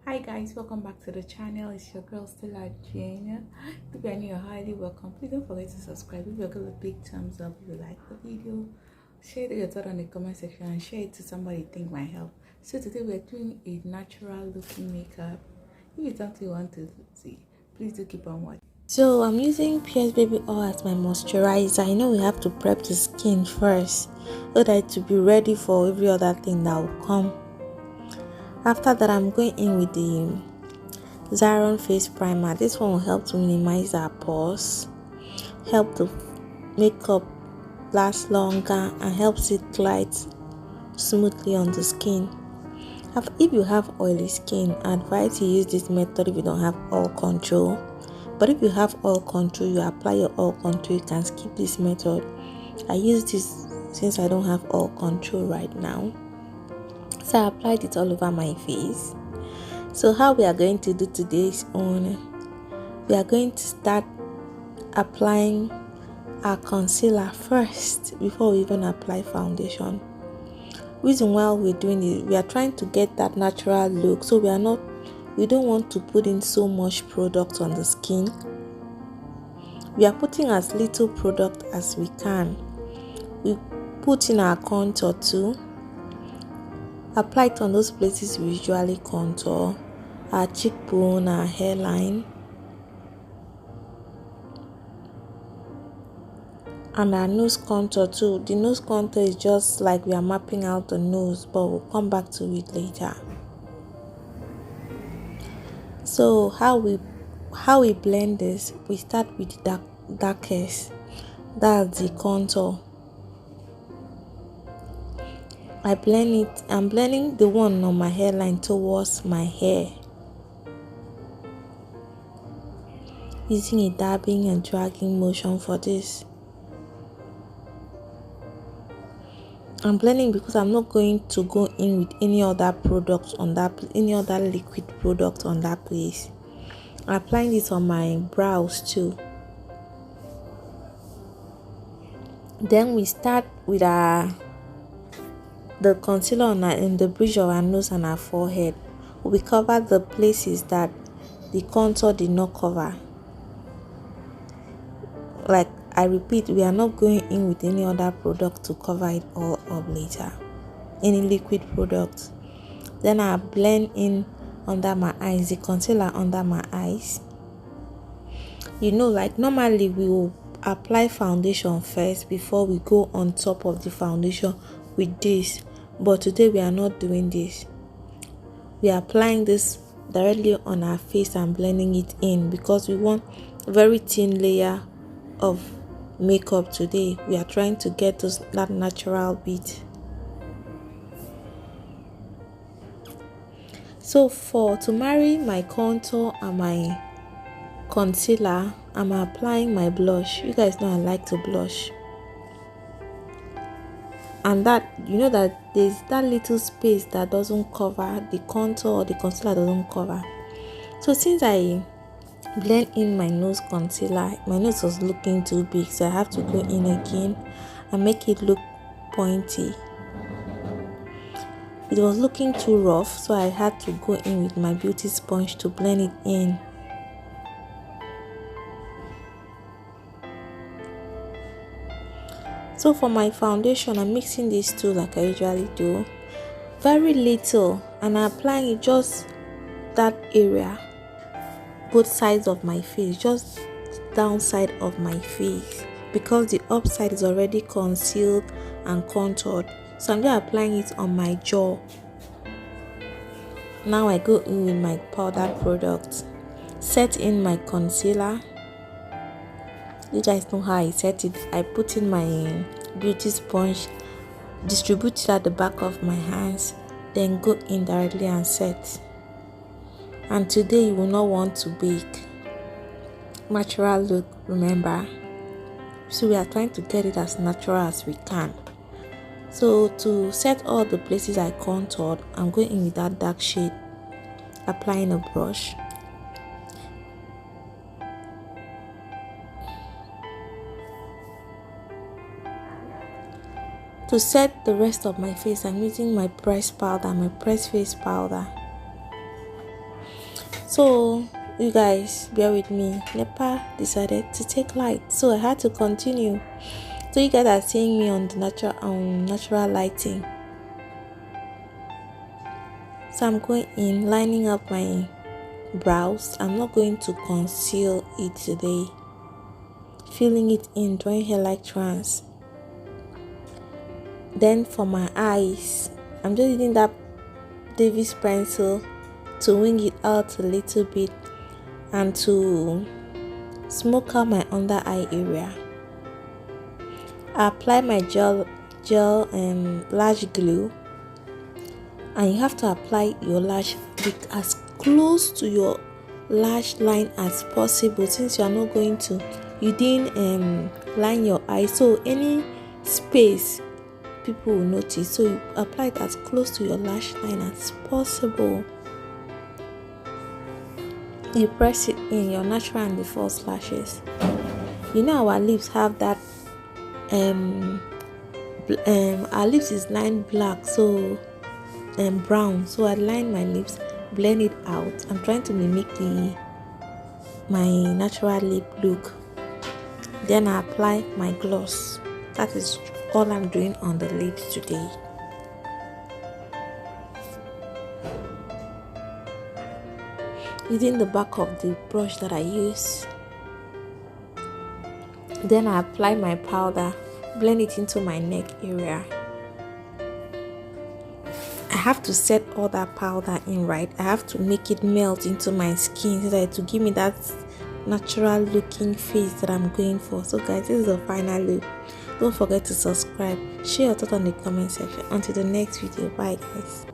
Hi guys, welcome back to the channel. It's your girl Stella Jane. If you're new, you're highly welcome. Please don't forget to subscribe. If you're gonna big thumbs up if you like the video. Share your thought on the comment section and share it to somebody you think might help. So today we're doing a natural looking makeup. If it's something you want to see, please do keep on watching. So I'm using Pierce Baby Oil as my moisturizer. I know we have to prep the skin first so that to be ready for every other thing that will come. After that, I'm going in with the Zaron face primer. This one will help to minimize our pores, help the makeup last longer, and helps it glide smoothly on the skin. If you have oily skin, I advise you use this method if you don't have oil control. But if you have oil control, you apply your oil control, you can skip this method. I use this since I don't have oil control right now. So I applied it all over my face. So how we are going to do today's we are going to start applying our concealer first before we even apply foundation. Reason why we're doing it, we are trying to get that natural look, so we don't want to put in so much product on the skin. We are putting as little product as we can. We put in our contour too. Apply it on those places we usually contour, our cheekbone, our hairline, and our nose contour too. The nose contour is just like we are mapping out the nose, but we'll come back to it later. So how we blend this, we start with the darkest, that's the contour. I'm blending the one on my hairline towards my hair, using a dabbing and dragging motion for this. I'm blending because I'm not going to go in with any other product on any other liquid product on that place. I'm applying this on my brows too. Then we start with the concealer in the bridge of our nose and our forehead. We cover the places that the contour did not cover. Like I repeat, we are not going in with any other product to cover it all up later, any liquid product. Then I blend in under my eyes, the concealer under my eyes. Like normally we will apply foundation first before we go on top of the foundation with this, but today we are not doing this. We are applying this directly on our face and blending it in because we want a very thin layer of makeup today. We are trying to get that natural bit. So to marry my contour and my concealer, I'm applying my blush. You guys know I like to blush, and that that there's that little space that doesn't cover the contour or the concealer doesn't cover. So since I blend in my nose concealer, my nose was looking too big, so I have to go in again and make it look pointy. It was looking too rough, so I had to go in with my beauty sponge to blend it in. So for my foundation, I'm mixing these two like I usually do, very little, and I'm applying it just that area, both sides of my face, just downside of my face, because the upside is already concealed and contoured. So I'm just applying it on my jaw. Now I go in with my powder product, set in my concealer. You guys know how I set it. I put in my beauty sponge, distribute it at the back of my hands, then go in directly and set. And today you will not want to bake. Natural look, remember. So we are trying to get it as natural as we can. So to set all the places I contoured, I'm going in with that dark shade, applying a brush. To set the rest of my face, I'm using my pressed powder, my pressed face powder. So you guys bear with me. Nepa decided to take light, so I had to continue. So you guys are seeing me on the natural lighting. So I'm going in, lining up my brows. I'm not going to conceal it today. Filling it in, drawing hair like trans. Then for my eyes, I'm just using that Davis pencil to wing it out a little bit and to smoke out my under eye area. I apply my gel lash glue, and you have to apply your lash as close to your lash line as possible, since you didn't line your eye, so any space people will notice, so you apply it as close to your lash line as possible. You press it in your natural and the false lashes. You know our lips have that our lips is lined black, so brown, so I line my lips, blend it out. I'm trying to mimic my natural lip look. Then I apply my gloss. That is all I'm doing on the lips today. Using the back of the brush that I use. Then I apply my powder, blend it into my neck area. I have to set all that powder in right. I have to make it melt into my skin so that to give me that natural looking face that I'm going for. So guys, this is the final look. Don't forget to subscribe, share your thoughts on the comment section. Until the next video, bye guys.